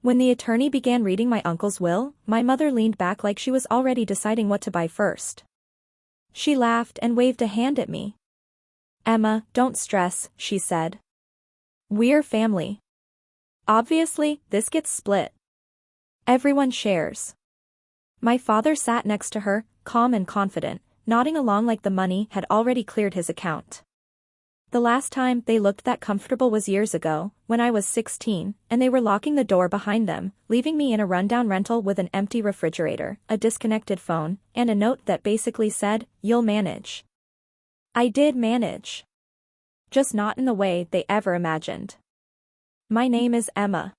When the attorney began reading my uncle's will, my mother leaned back like she was already deciding what to buy first. She laughed and waved a hand at me. "Emma, don't stress," she said. "We're family. Obviously, this gets split. Everyone shares." My father sat next to her, calm and confident, nodding along like the money had already cleared his account. The last time they looked that comfortable was years ago, when I was 16, and they were locking the door behind them, leaving me in a rundown rental with an empty refrigerator, a disconnected phone, and a note that basically said, "You'll manage." I did manage. Just not in the way they ever imagined. My name is Emma.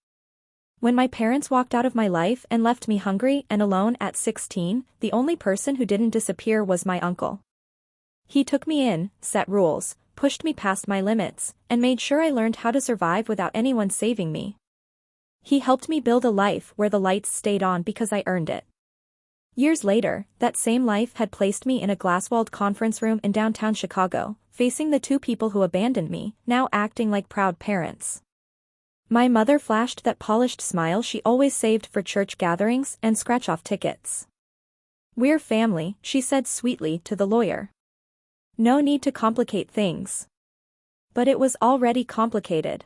When my parents walked out of my life and left me hungry and alone at 16, the only person who didn't disappear was my uncle. He took me in, set rules, pushed me past my limits, and made sure I learned how to survive without anyone saving me. He helped me build a life where the lights stayed on because I earned it. Years later, that same life had placed me in a glass-walled conference room in downtown Chicago, facing the two people who abandoned me, now acting like proud parents. My mother flashed that polished smile she always saved for church gatherings and scratch-off tickets. "We're family," she said sweetly to the lawyer. "No need to complicate things." But it was already complicated.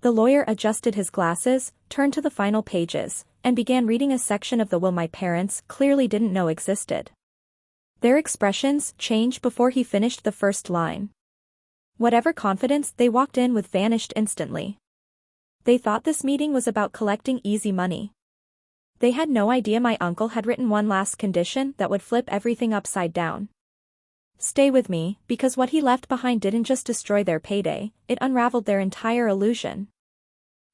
The lawyer adjusted his glasses, turned to the final pages, and began reading a section of the will my parents clearly didn't know existed. Their expressions changed before he finished the first line. Whatever confidence they walked in with vanished instantly. They thought this meeting was about collecting easy money. They had no idea my uncle had written one last condition that would flip everything upside down. "Stay with me," because what he left behind didn't just destroy their payday, it unraveled their entire illusion.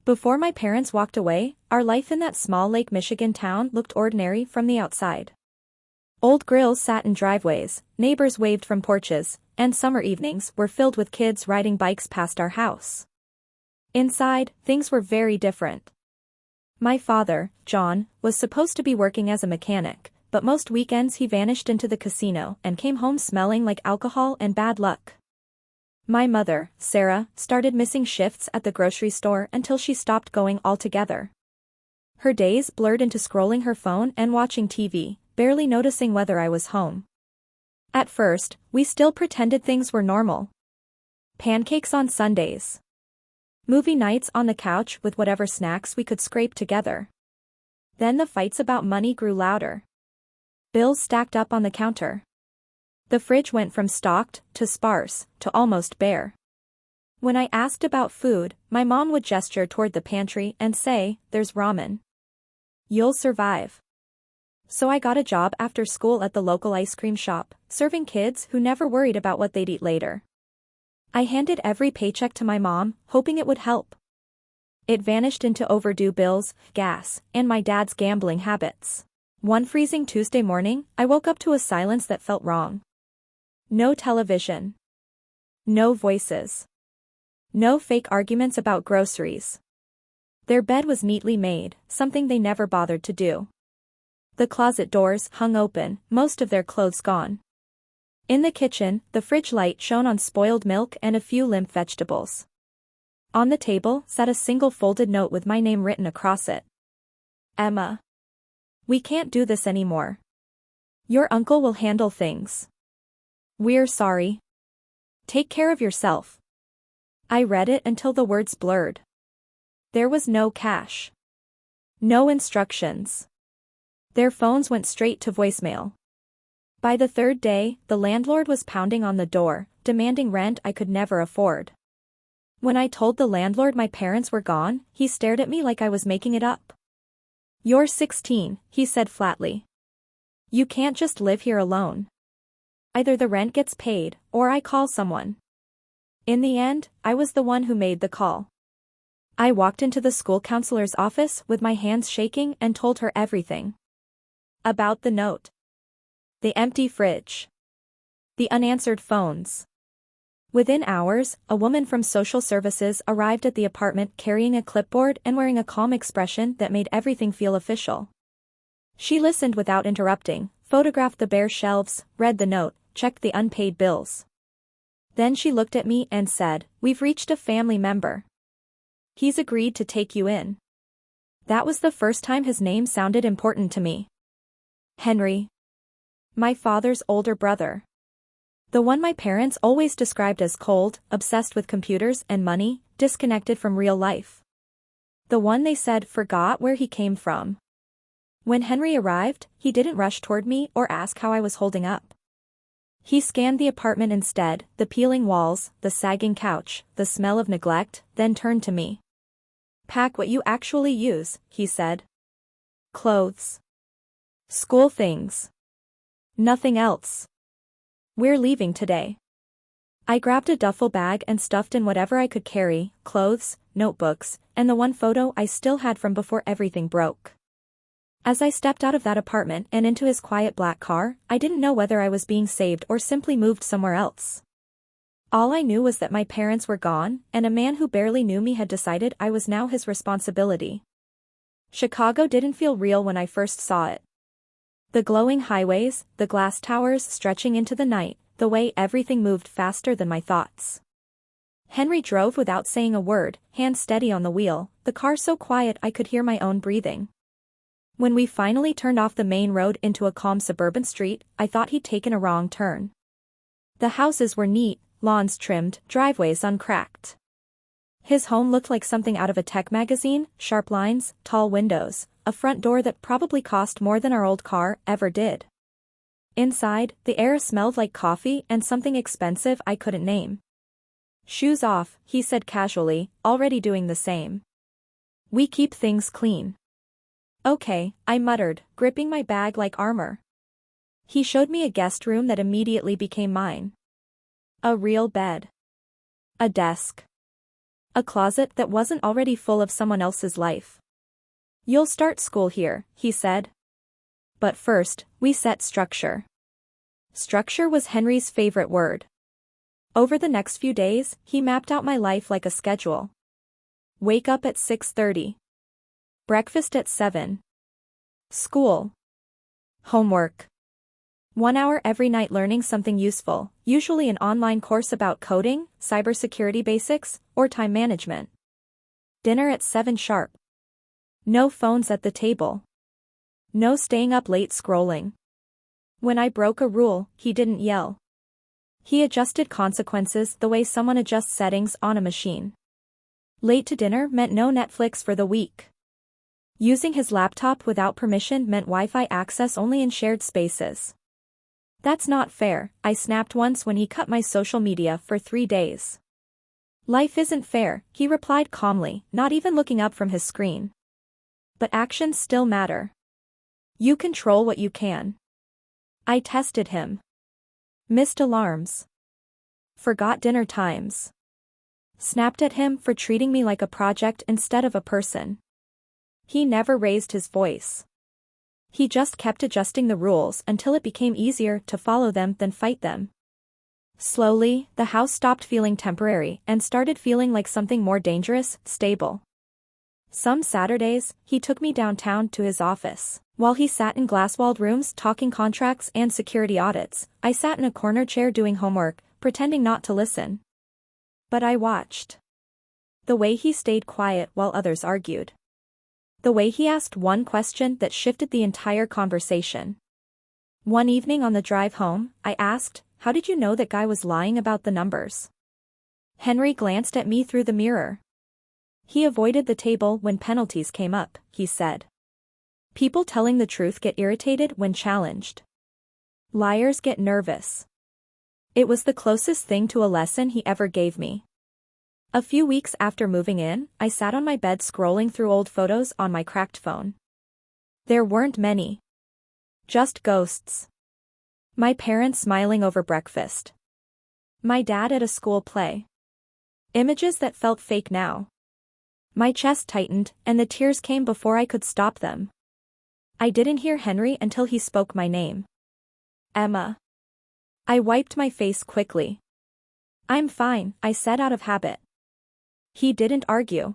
Before my parents walked away, our life in that small Lake Michigan town looked ordinary from the outside. Old grills sat in driveways, neighbors waved from porches, and summer evenings were filled with kids riding bikes past our house. Inside, things were very different. My father, John, was supposed to be working as a mechanic, but most weekends he vanished into the casino and came home smelling like alcohol and bad luck. My mother, Sarah, started missing shifts at the grocery store until she stopped going altogether. Her days blurred into scrolling her phone and watching TV, barely noticing whether I was home. At first, we still pretended things were normal. Pancakes on Sundays. Movie nights on the couch with whatever snacks we could scrape together. Then the fights about money grew louder. Bills stacked up on the counter. The fridge went from stocked to sparse to almost bare. When I asked about food, my mom would gesture toward the pantry and say, "There's ramen. You'll survive." So I got a job after school at the local ice cream shop, serving kids who never worried about what they'd eat later. I handed every paycheck to my mom, hoping it would help. It vanished into overdue bills, gas, and my dad's gambling habits. One freezing Tuesday morning, I woke up to a silence that felt wrong. No television. No voices. No fake arguments about groceries. Their bed was neatly made, something they never bothered to do. The closet doors hung open, most of their clothes gone. In the kitchen, the fridge light shone on spoiled milk and a few limp vegetables. On the table sat a single folded note with my name written across it. "Emma. We can't do this anymore. Your uncle will handle things. We're sorry. Take care of yourself." I read it until the words blurred. There was no cash. No instructions. Their phones went straight to voicemail. By the third day, the landlord was pounding on the door, demanding rent I could never afford. When I told the landlord my parents were gone, he stared at me like I was making it up. "You're 16, he said flatly. "You can't just live here alone. Either the rent gets paid, or I call someone." In the end, I was the one who made the call. I walked into the school counselor's office with my hands shaking and told her everything. About the note. The empty fridge. The unanswered phones. Within hours, a woman from social services arrived at the apartment carrying a clipboard and wearing a calm expression that made everything feel official. She listened without interrupting, photographed the bare shelves, read the note, checked the unpaid bills. Then she looked at me and said, "We've reached a family member. He's agreed to take you in." That was the first time his name sounded important to me. Henry. My father's older brother. The one my parents always described as cold, obsessed with computers and money, disconnected from real life. The one they said forgot where he came from. When Henry arrived, he didn't rush toward me or ask how I was holding up. He scanned the apartment instead, the peeling walls, the sagging couch, the smell of neglect, then turned to me. Pack what you actually use, he said. Clothes. School things. Nothing else. We're leaving today. I grabbed a duffel bag and stuffed in whatever I could carry, clothes, notebooks, and the one photo I still had from before everything broke. As I stepped out of that apartment and into his quiet black car, I didn't know whether I was being saved or simply moved somewhere else. All I knew was that my parents were gone, and a man who barely knew me had decided I was now his responsibility. Chicago didn't feel real when I first saw it. The glowing highways, the glass towers stretching into the night, the way everything moved faster than my thoughts. Henry drove without saying a word, hands steady on the wheel, the car so quiet I could hear my own breathing. When we finally turned off the main road into a calm suburban street, I thought he'd taken a wrong turn. The houses were neat, lawns trimmed, driveways uncracked. His home looked like something out of a tech magazine, sharp lines, tall windows, a front door that probably cost more than our old car ever did. Inside, the air smelled like coffee and something expensive I couldn't name. Shoes off, he said casually, already doing the same. We keep things clean. Okay, I muttered, gripping my bag like armor. He showed me a guest room that immediately became mine. A real bed. A desk. A closet that wasn't already full of someone else's life. You'll start school here, he said. But first, we set structure. Structure was Henry's favorite word. Over the next few days, he mapped out my life like a schedule. Wake up at 6:30. Breakfast at 7. School. Homework. 1 hour every night learning something useful, usually an online course about coding, cybersecurity basics, or time management. Dinner at 7 sharp. No phones at the table. No staying up late scrolling. When I broke a rule, he didn't yell. He adjusted consequences the way someone adjusts settings on a machine. Late to dinner meant no Netflix for the week. Using his laptop without permission meant Wi-Fi access only in shared spaces. That's not fair, I snapped once when he cut my social media for 3 days. Life isn't fair, he replied calmly, not even looking up from his screen. But actions still matter. You control what you can. I tested him. Missed alarms. Forgot dinner times. Snapped at him for treating me like a project instead of a person. He never raised his voice. He just kept adjusting the rules until it became easier to follow them than fight them. Slowly, the house stopped feeling temporary and started feeling like something more dangerous, stable. Some Saturdays, he took me downtown to his office. While he sat in glass-walled rooms talking contracts and security audits, I sat in a corner chair doing homework, pretending not to listen. But I watched. The way he stayed quiet while others argued. The way he asked one question that shifted the entire conversation. One evening on the drive home, I asked, "How did you know that guy was lying about the numbers?" Henry glanced at me through the mirror. He avoided the table when penalties came up, he said. People telling the truth get irritated when challenged. Liars get nervous. It was the closest thing to a lesson he ever gave me. A few weeks after moving in, I sat on my bed scrolling through old photos on my cracked phone. There weren't many. Just ghosts. My parents smiling over breakfast. My dad at a school play. Images that felt fake now. My chest tightened, and the tears came before I could stop them. I didn't hear Henry until he spoke my name. Emma. I wiped my face quickly. I'm fine, I said out of habit. He didn't argue.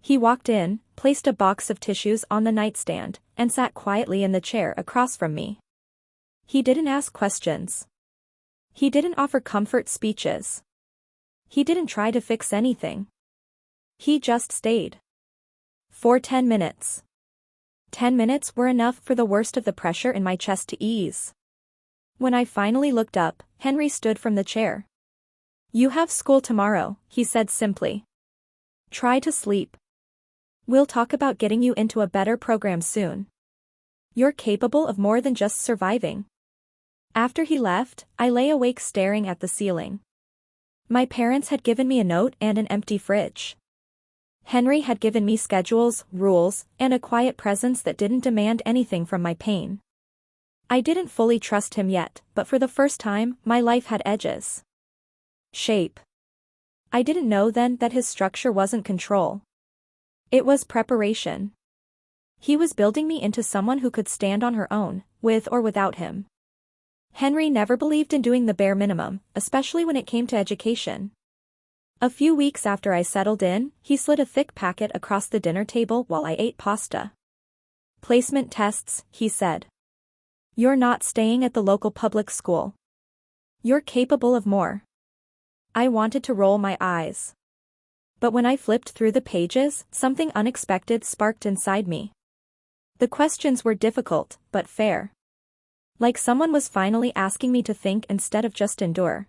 He walked in, placed a box of tissues on the nightstand, and sat quietly in the chair across from me. He didn't ask questions. He didn't offer comfort speeches. He didn't try to fix anything. He just stayed. For 10 minutes. 10 minutes were enough for the worst of the pressure in my chest to ease. When I finally looked up, Henry stood from the chair. "You have school tomorrow," he said simply. "Try to sleep. We'll talk about getting you into a better program soon. You're capable of more than just surviving." After he left, I lay awake staring at the ceiling. My parents had given me a note and an empty fridge. Henry had given me schedules, rules, and a quiet presence that didn't demand anything from my pain. I didn't fully trust him yet, but for the first time, my life had edges. Shape. I didn't know then that his structure wasn't control. It was preparation. He was building me into someone who could stand on her own, with or without him. Henry never believed in doing the bare minimum, especially when it came to education. A few weeks after I settled in, he slid a thick packet across the dinner table while I ate pasta. "Placement tests," he said. "You're not staying at the local public school. You're capable of more." I wanted to roll my eyes. But when I flipped through the pages, something unexpected sparked inside me. The questions were difficult, but fair. Like someone was finally asking me to think instead of just endure.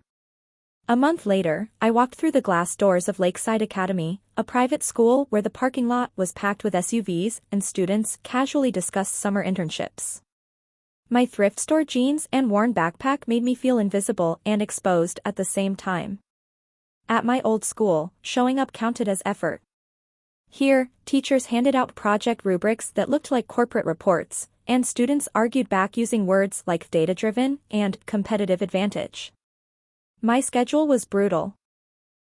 A month later, I walked through the glass doors of Lakeside Academy, a private school where the parking lot was packed with SUVs and students casually discussed summer internships. My thrift store jeans and worn backpack made me feel invisible and exposed at the same time. At my old school, showing up counted as effort. Here, teachers handed out project rubrics that looked like corporate reports, and students argued back using words like data-driven and competitive advantage. My schedule was brutal.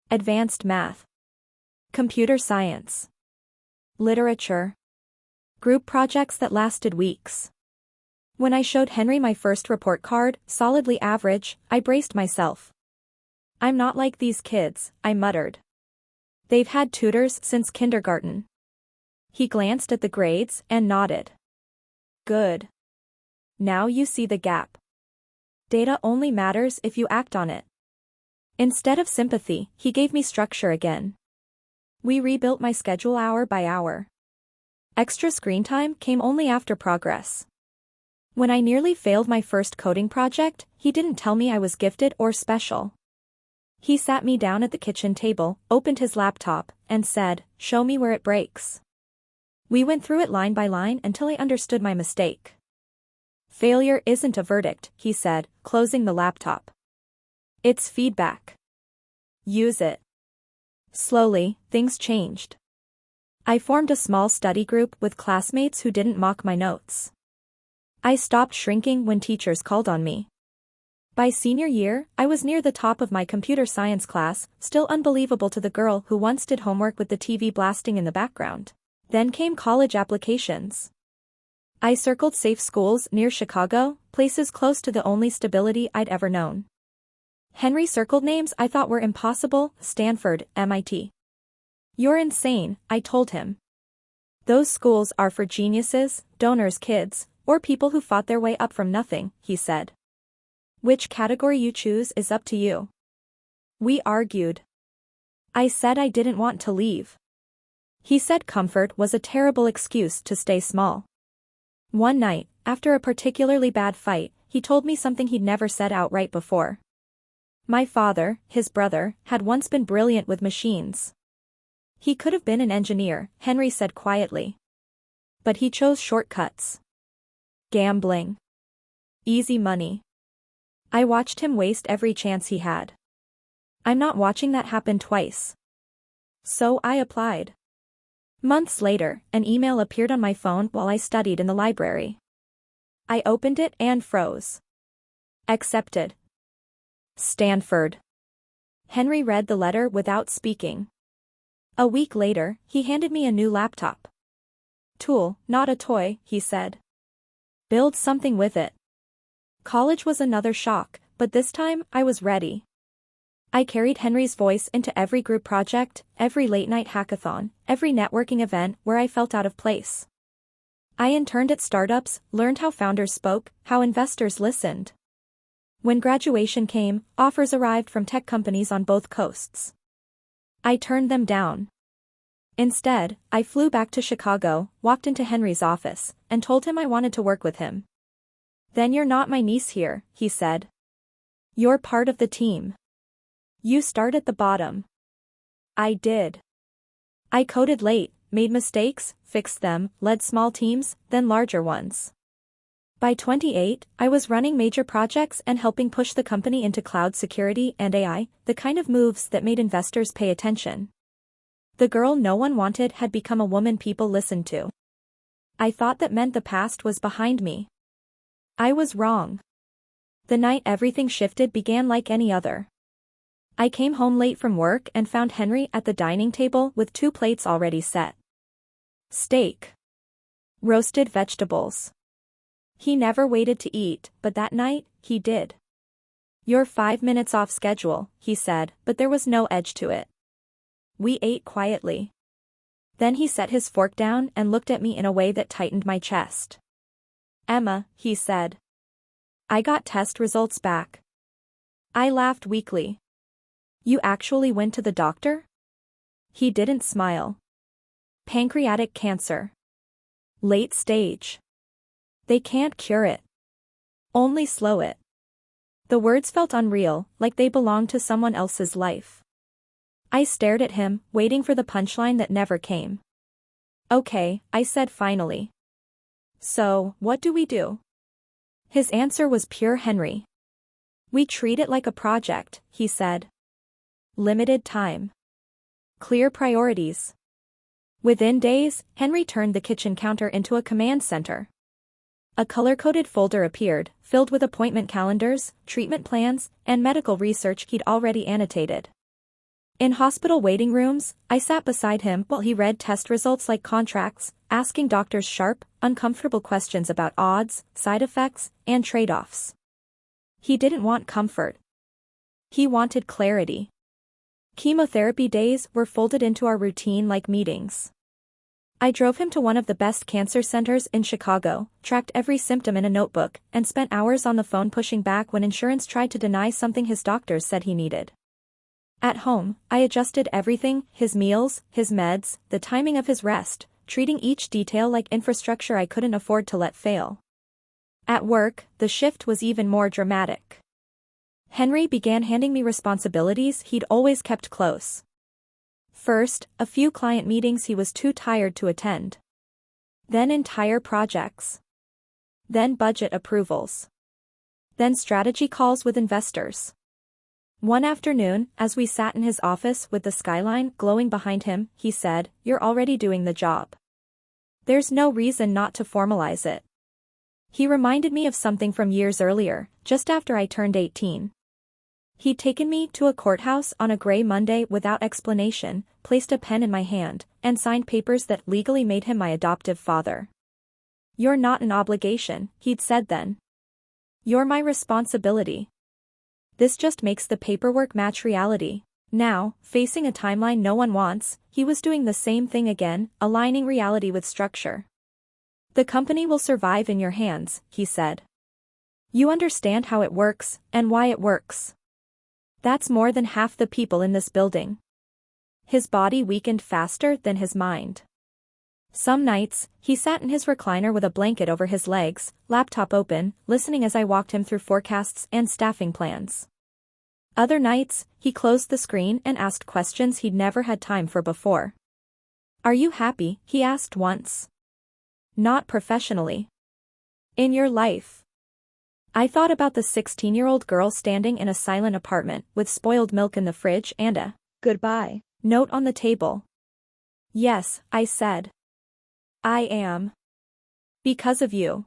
Advanced math. Computer science. Literature. Group projects that lasted weeks. When I showed Henry my first report card, solidly average, I braced myself. "I'm not like these kids," I muttered. "They've had tutors since kindergarten." He glanced at the grades and nodded. "Good. Now you see the gap. Data only matters if you act on it." Instead of sympathy, he gave me structure again. We rebuilt my schedule hour by hour. Extra screen time came only after progress. When I nearly failed my first coding project, he didn't tell me I was gifted or special. He sat me down at the kitchen table, opened his laptop, and said, "Show me where it breaks." We went through it line by line until I understood my mistake. "Failure isn't a verdict," he said, closing the laptop. "It's feedback. Use it." Slowly, things changed. I formed a small study group with classmates who didn't mock my notes. I stopped shrinking when teachers called on me. By senior year, I was near the top of my computer science class, still unbelievable to the girl who once did homework with the TV blasting in the background. Then came college applications. I circled safe schools near Chicago, places close to the only stability I'd ever known. Henry circled names I thought were impossible: Stanford, MIT. "You're insane," I told him. "Those schools are for geniuses, donors' kids, or people who fought their way up from nothing," he said. "Which category you choose is up to you." We argued. I said I didn't want to leave. He said comfort was a terrible excuse to stay small. One night, after a particularly bad fight, he told me something he'd never said outright before. My father, his brother, had once been brilliant with machines. He could have been an engineer, Henry said quietly. But he chose shortcuts. Gambling. Easy money. I watched him waste every chance he had. I'm not watching that happen twice. So I applied. Months later, an email appeared on my phone while I studied in the library. I opened it and froze. Accepted. Stanford. Henry read the letter without speaking. A week later, he handed me a new laptop. "Tool, not a toy," he said. "Build something with it." College was another shock, but this time, I was ready. I carried Henry's voice into every group project, every late-night hackathon, every networking event where I felt out of place. I interned at startups, learned how founders spoke, how investors listened. When graduation came, offers arrived from tech companies on both coasts. I turned them down. Instead, I flew back to Chicago, walked into Henry's office, and told him I wanted to work with him. "Then you're not my niece here," he said. "You're part of the team. You start at the bottom." I did. I coded late, made mistakes, fixed them, led small teams, then larger ones. By 28, I was running major projects and helping push the company into cloud security and AI, the kind of moves that made investors pay attention. The girl no one wanted had become a woman people listened to. I thought that meant the past was behind me. I was wrong. The night everything shifted began like any other. I came home late from work and found Henry at the dining table with 2 plates already set. Steak. Roasted vegetables. He never waited to eat, but that night, he did. "You're 5 minutes off schedule," he said, but there was no edge to it. We ate quietly. Then he set his fork down and looked at me in a way that tightened my chest. "Emma," he said. "I got test results back." I laughed weakly. "You actually went to the doctor?" He didn't smile. "Pancreatic cancer. Late stage. They can't cure it. Only slow it." The words felt unreal, like they belonged to someone else's life. I stared at him, waiting for the punchline that never came. "Okay," I said finally. "So, what do we do?" His answer was pure Henry. "We treat it like a project," he said. "Limited time. Clear priorities." Within days, Henry turned the kitchen counter into a command center. A color-coded folder appeared, filled with appointment calendars, treatment plans, and medical research he'd already annotated. In hospital waiting rooms, I sat beside him while he read test results like contracts, asking doctors sharp, uncomfortable questions about odds, side effects, and trade-offs. He didn't want comfort. He wanted clarity. Chemotherapy days were folded into our routine like meetings. I drove him to one of the best cancer centers in Chicago, tracked every symptom in a notebook, and spent hours on the phone pushing back when insurance tried to deny something his doctors said he needed. At home, I adjusted everything, his meals, his meds, the timing of his rest, treating each detail like infrastructure I couldn't afford to let fail. At work, the shift was even more dramatic. Henry began handing me responsibilities he'd always kept close. First, a few client meetings he was too tired to attend. Then entire projects. Then budget approvals. Then strategy calls with investors. One afternoon, as we sat in his office with the skyline glowing behind him, he said, "You're already doing the job. There's no reason not to formalize it." He reminded me of something from years earlier, just after I turned 18. He'd taken me to a courthouse on a gray Monday without explanation, placed a pen in my hand, and signed papers that legally made him my adoptive father. "You're not an obligation," he'd said then. "You're my responsibility." This just makes the paperwork match reality. Now, facing a timeline no one wants, he was doing the same thing again, aligning reality with structure. "The company will survive in your hands," he said. "You understand how it works, and why it works. That's more than half the people in this building." His body weakened faster than his mind. Some nights, he sat in his recliner with a blanket over his legs, laptop open, listening as I walked him through forecasts and staffing plans. Other nights, he closed the screen and asked questions he'd never had time for before. "Are you happy?" he asked once. "Not professionally. In your life." I thought about the 16-year-old girl standing in a silent apartment with spoiled milk in the fridge and a "goodbye" note on the table. "Yes," I said. "I am. Because of you."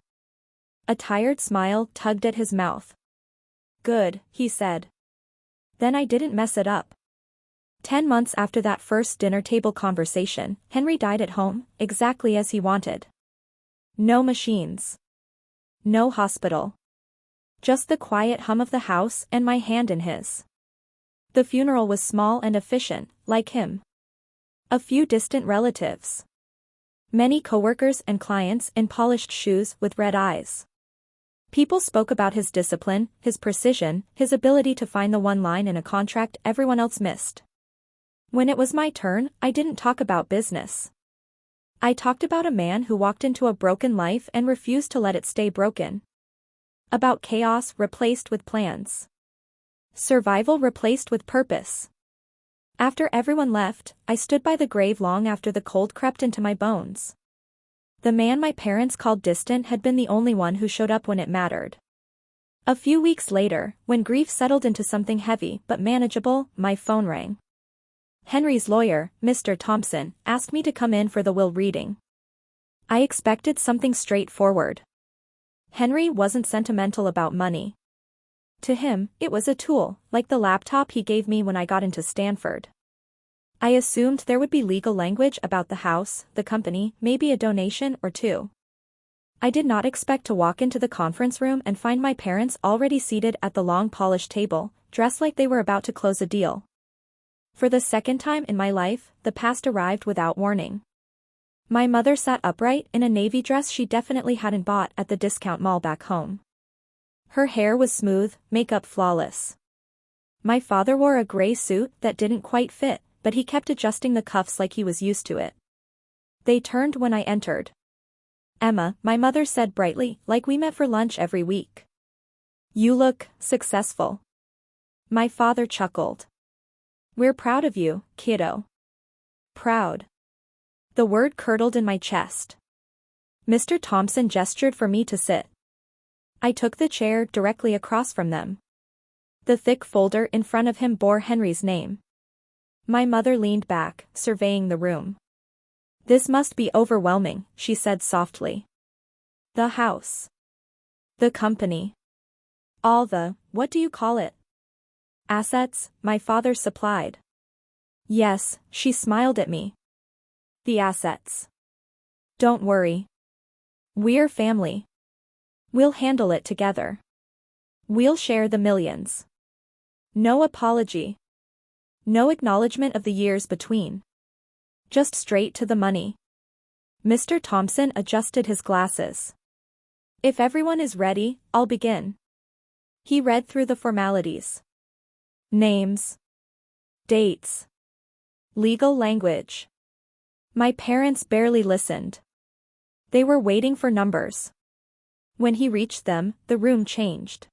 A tired smile tugged at his mouth. "Good," he said. Then I didn't mess it up. 10 months after that first dinner table conversation, Henry died at home, exactly as he wanted. No machines. No hospital. Just the quiet hum of the house and my hand in his. The funeral was small and efficient, like him. A few distant relatives. Many coworkers and clients in polished shoes with red eyes. People spoke about his discipline, his precision, his ability to find the one line in a contract everyone else missed. When it was my turn, I didn't talk about business. I talked about a man who walked into a broken life and refused to let it stay broken. About chaos replaced with plans. Survival replaced with purpose. After everyone left, I stood by the grave long after the cold crept into my bones. The man my parents called distant had been the only one who showed up when it mattered. A few weeks later, when grief settled into something heavy but manageable, my phone rang. Henry's lawyer, Mr. Thompson, asked me to come in for the will reading. I expected something straightforward. Henry wasn't sentimental about money. To him, it was a tool, like the laptop he gave me when I got into Stanford. I assumed there would be legal language about the house, the company, maybe a donation or two. I did not expect to walk into the conference room and find my parents already seated at the long polished table, dressed like they were about to close a deal. For the second time in my life, the past arrived without warning. My mother sat upright in a navy dress she definitely hadn't bought at the discount mall back home. Her hair was smooth, makeup flawless. My father wore a gray suit that didn't quite fit, but he kept adjusting the cuffs like he was used to it. They turned when I entered. "Emma," my mother said brightly, like we met for lunch every week. "You look successful." My father chuckled. "We're proud of you, kiddo." Proud. The word curdled in my chest. Mr. Thompson gestured for me to sit. I took the chair directly across from them. The thick folder in front of him bore Henry's name. My mother leaned back, surveying the room. "This must be overwhelming," she said softly. "The house. The company. All the, what do you call it? Assets, my father supplied." "Yes," she smiled at me. "The assets. Don't worry. We're family. We'll handle it together. We'll share the millions. No apology. No acknowledgement of the years between. Just straight to the money." Mr. Thompson adjusted his glasses. "If everyone is ready, I'll begin." He read through the formalities. Names. Dates. Legal language. My parents barely listened. They were waiting for numbers. When he reached them, the room changed.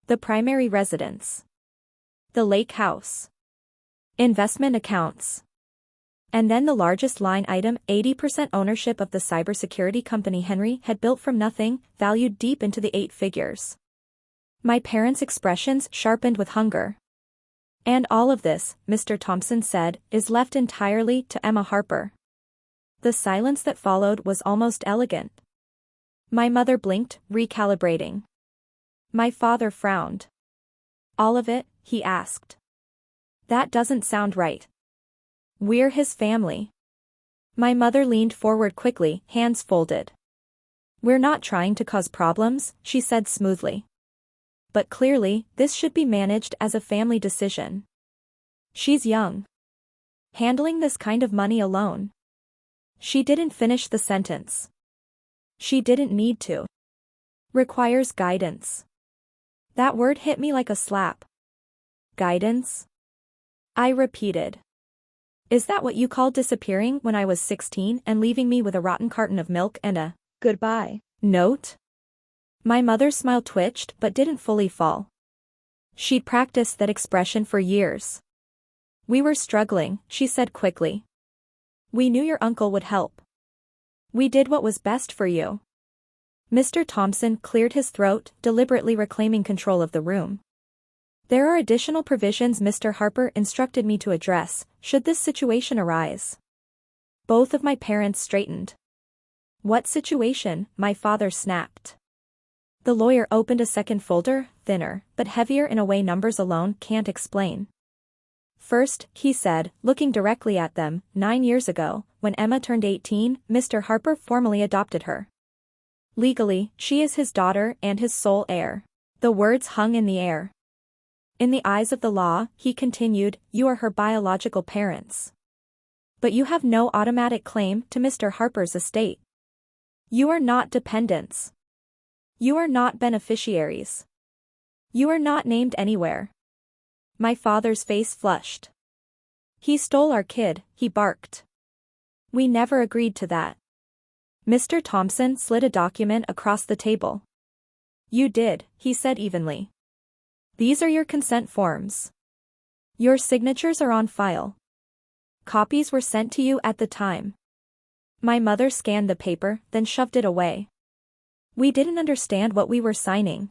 The primary residence. The lake house. Investment accounts. And then the largest line item, 80% ownership of the cybersecurity company Henry had built from nothing, valued deep into the 8 figures. My parents' expressions sharpened with hunger. "And all of this," Mr. Thompson said, "is left entirely to Emma Harper." The silence that followed was almost elegant. My mother blinked, recalibrating. My father frowned. "All of it?" he asked. "That doesn't sound right. We're his family." My mother leaned forward quickly, hands folded. "We're not trying to cause problems," she said smoothly. "But clearly, this should be managed as a family decision. She's young. Handling this kind of money alone." She didn't finish the sentence. "She didn't need to. Requires guidance." That word hit me like a slap. Guidance? I repeated. "Is that what you call disappearing when I was 16 and leaving me with a rotten carton of milk and a goodbye note?" My mother's smile twitched but didn't fully fall. She'd practiced that expression for years. "We were struggling," she said quickly. "We knew your uncle would help. We did what was best for you." Mr. Thompson cleared his throat, deliberately reclaiming control of the room. "There are additional provisions Mr. Harper instructed me to address, should this situation arise." Both of my parents straightened. "What situation?" my father snapped. The lawyer opened a second folder, thinner, but heavier in a way numbers alone can't explain. "First," he said, looking directly at them, 9 years ago, when Emma turned 18, Mr. Harper formally adopted her. Legally, she is his daughter and his sole heir. The words hung in the air. "In the eyes of the law," he continued, "you are her biological parents. But you have no automatic claim to Mr. Harper's estate. You are not dependents. You are not beneficiaries. You are not named anywhere." My father's face flushed. He stole our kid, he barked. We never agreed to that. Mr. Thompson slid a document across the table. You did, he said evenly. These are your consent forms. Your signatures are on file. Copies were sent to you at the time. My mother scanned the paper, then shoved it away. We didn't understand what we were signing.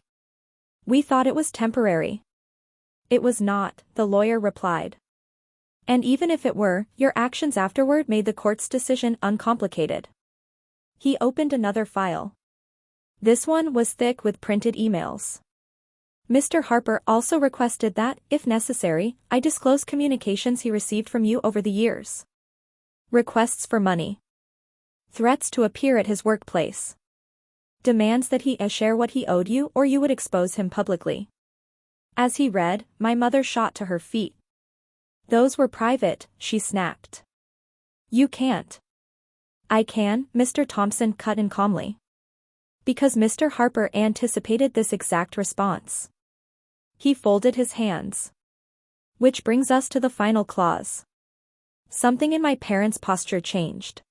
We thought it was temporary. It was not, the lawyer replied. And even if it were, your actions afterward made the court's decision uncomplicated. He opened another file. This one was thick with printed emails. Mr. Harper also requested that, if necessary, I disclose communications he received from you over the years. Requests for money. Threats to appear at his workplace. Demands that he share what he owed you or you would expose him publicly. As he read, my mother shot to her feet. Those were private, she snapped. You can't. I can, Mr. Thompson cut in calmly. Because Mr. Harper anticipated this exact response. He folded his hands. Which brings us to the final clause. Something in my parents' posture changed.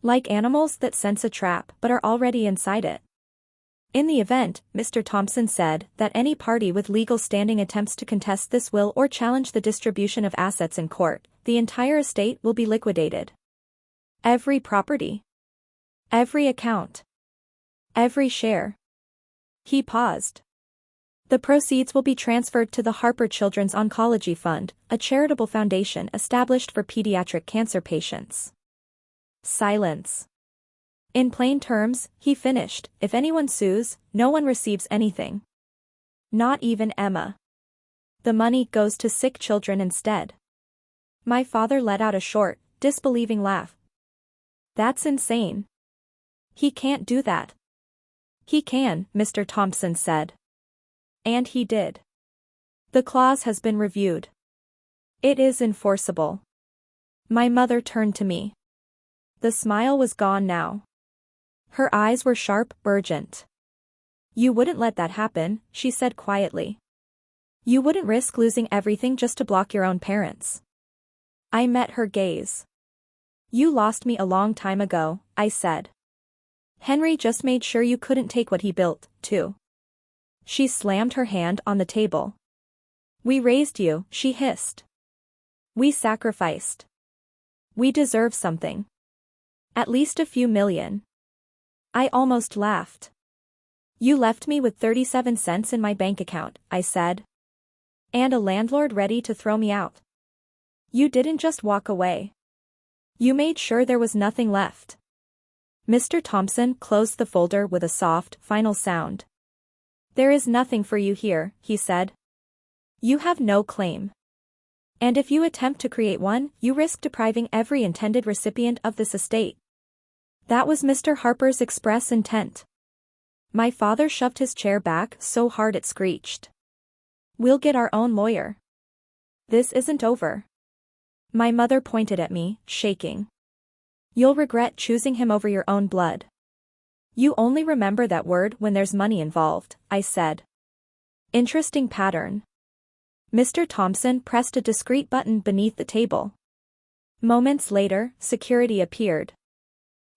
Like animals that sense a trap but are already inside it. In the event, Mr. Thompson said, that any party with legal standing attempts to contest this will or challenge the distribution of assets in court, the entire estate will be liquidated. Every property. Every account. Every share. He paused. The proceeds will be transferred to the Harper Children's Oncology Fund, a charitable foundation established for pediatric cancer patients. Silence. In plain terms, he finished, if anyone sues, no one receives anything. Not even Emma. The money goes to sick children instead. My father let out a short, disbelieving laugh. That's insane. He can't do that. He can, Mr. Thompson said. And he did. The clause has been reviewed. It is enforceable. My mother turned to me. The smile was gone now. Her eyes were sharp, urgent. You wouldn't let that happen, she said quietly. You wouldn't risk losing everything just to block your own parents. I met her gaze. You lost me a long time ago, I said. Henry just made sure you couldn't take what he built, too. She slammed her hand on the table. We raised you, she hissed. We sacrificed. We deserve something. At least a few million. I almost laughed. You left me with 37 cents in my bank account, I said. And a landlord ready to throw me out. You didn't just walk away. You made sure there was nothing left. Mr. Thompson closed the folder with a soft, final sound. There is nothing for you here, he said. You have no claim. And if you attempt to create one, you risk depriving every intended recipient of this estate. That was Mr. Harper's express intent. My father shoved his chair back so hard it screeched. We'll get our own lawyer. This isn't over. My mother pointed at me, shaking. You'll regret choosing him over your own blood. You only remember that word when there's money involved, I said. Interesting pattern. Mr. Thompson pressed a discreet button beneath the table. Moments later, security appeared.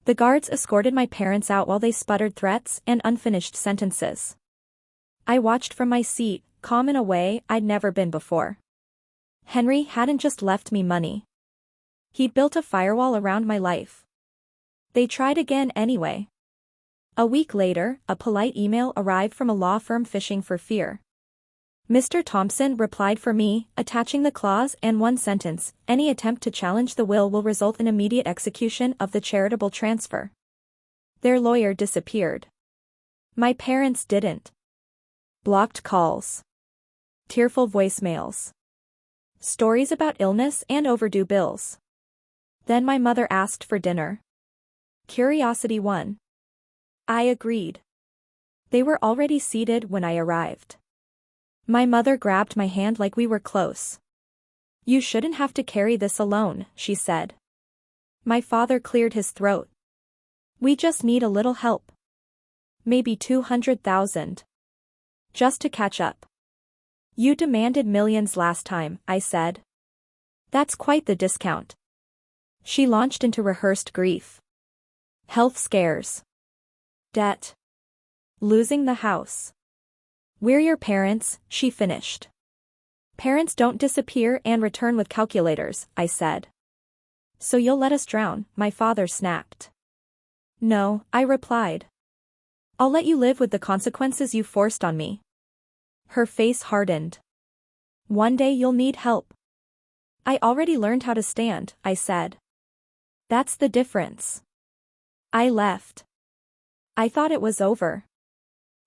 The guards escorted my parents out while they sputtered threats and unfinished sentences. I watched from my seat, calm in a way I'd never been before. Henry hadn't just left me money. He'd built a firewall around my life. They tried again anyway. A week later, a polite email arrived from a law firm fishing for fear. Mr. Thompson replied for me, attaching the clause and one sentence, any attempt to challenge the will result in immediate execution of the charitable transfer. Their lawyer disappeared. My parents didn't. Blocked calls. Tearful voicemails. Stories about illness and overdue bills. Then my mother asked for dinner. Curiosity won. I agreed. They were already seated when I arrived. My mother grabbed my hand like we were close. You shouldn't have to carry this alone, she said. My father cleared his throat. We just need a little help. Maybe 200,000. Just to catch up. You demanded millions last time, I said. That's quite the discount. She launched into rehearsed grief. Health scares. Debt. Losing the house. We're your parents, she finished. Parents don't disappear and return with calculators, I said. So you'll let us drown, my father snapped. No, I replied. I'll let you live with the consequences you forced on me. Her face hardened. One day you'll need help. I already learned how to stand, I said. That's the difference. I left. I thought it was over.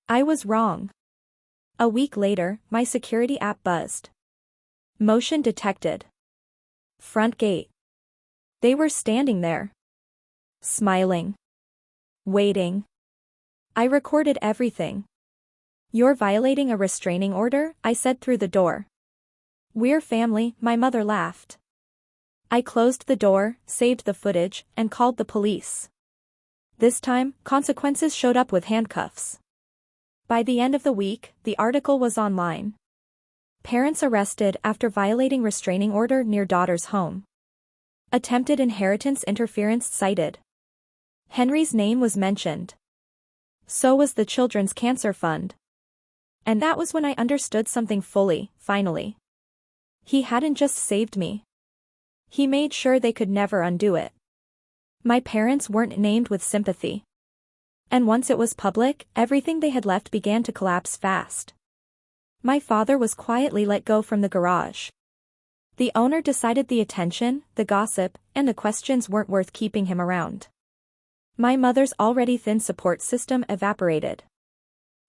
I was wrong. A week later, my security app buzzed. Motion detected. Front gate. They were standing there. Smiling. Waiting. I recorded everything. You're violating a restraining order, I said through the door. We're family, my mother laughed. I closed the door, saved the footage, and called the police. This time, consequences showed up with handcuffs. By the end of the week, the article was online. Parents arrested after violating restraining order near daughter's home. Attempted inheritance interference cited. Henry's name was mentioned. So was the Children's Cancer Fund. And that was when I understood something fully, finally. He hadn't just saved me. He made sure they could never undo it. My parents weren't named with sympathy. And once it was public, everything they had left began to collapse fast. My father was quietly let go from the garage. The owner decided the attention, the gossip, and the questions weren't worth keeping him around. My mother's already thin support system evaporated.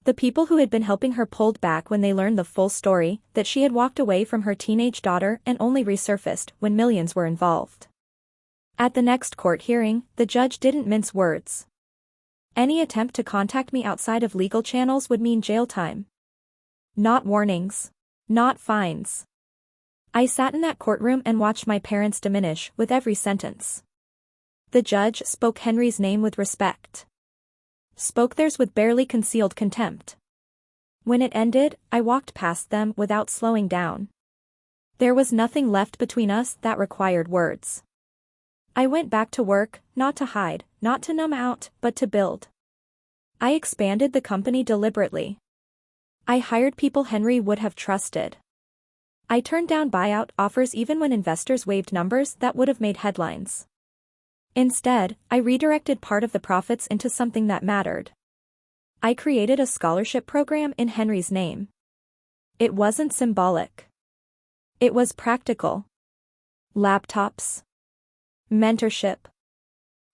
The people who had been helping her pulled back when they learned the full story, that she had walked away from her teenage daughter and only resurfaced when millions were involved. At the next court hearing, the judge didn't mince words. Any attempt to contact me outside of legal channels would mean jail time. Not warnings. Not fines. I sat in that courtroom and watched my parents diminish with every sentence. The judge spoke Henry's name with respect. Spoke theirs with barely concealed contempt. When it ended, I walked past them without slowing down. There was nothing left between us that required words. I went back to work, not to hide, not to numb out, but to build. I expanded the company deliberately. I hired people Henry would have trusted. I turned down buyout offers even when investors waved numbers that would have made headlines. Instead, I redirected part of the profits into something that mattered. I created a scholarship program in Henry's name. It wasn't symbolic. It was practical. Laptops. Mentorship.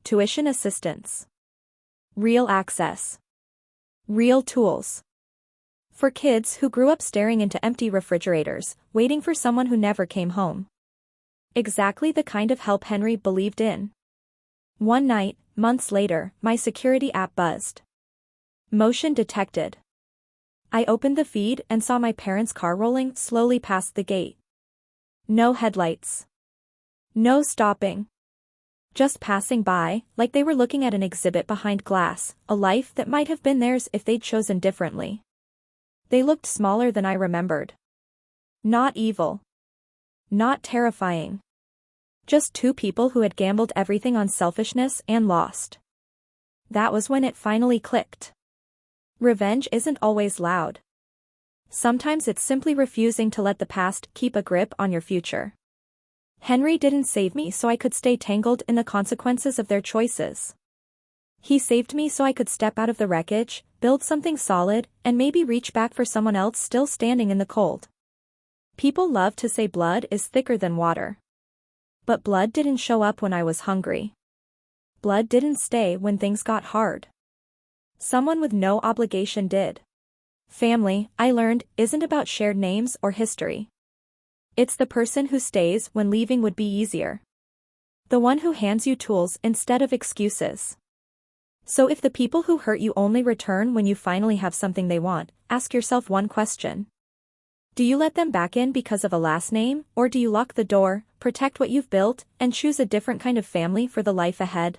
Tuition assistance. Real access. Real tools. For kids who grew up staring into empty refrigerators, waiting for someone who never came home. Exactly the kind of help Henry believed in. One night, months later, my security app buzzed. Motion detected. I opened the feed and saw my parents' car rolling slowly past the gate. No headlights. No stopping. Just passing by, like they were looking at an exhibit behind glass, a life that might have been theirs if they'd chosen differently. They looked smaller than I remembered. Not evil. Not terrifying. Just two people who had gambled everything on selfishness and lost. That was when it finally clicked. Revenge isn't always loud. Sometimes it's simply refusing to let the past keep a grip on your future. Henry didn't save me so I could stay tangled in the consequences of their choices. He saved me so I could step out of the wreckage, build something solid, and maybe reach back for someone else still standing in the cold. People love to say blood is thicker than water. But blood didn't show up when I was hungry. Blood didn't stay when things got hard. Someone with no obligation did. Family, I learned, isn't about shared names or history. It's the person who stays when leaving would be easier. The one who hands you tools instead of excuses. So if the people who hurt you only return when you finally have something they want, ask yourself one question. Do you let them back in because of a last name, or do you lock the door, protect what you've built, and choose a different kind of family for the life ahead?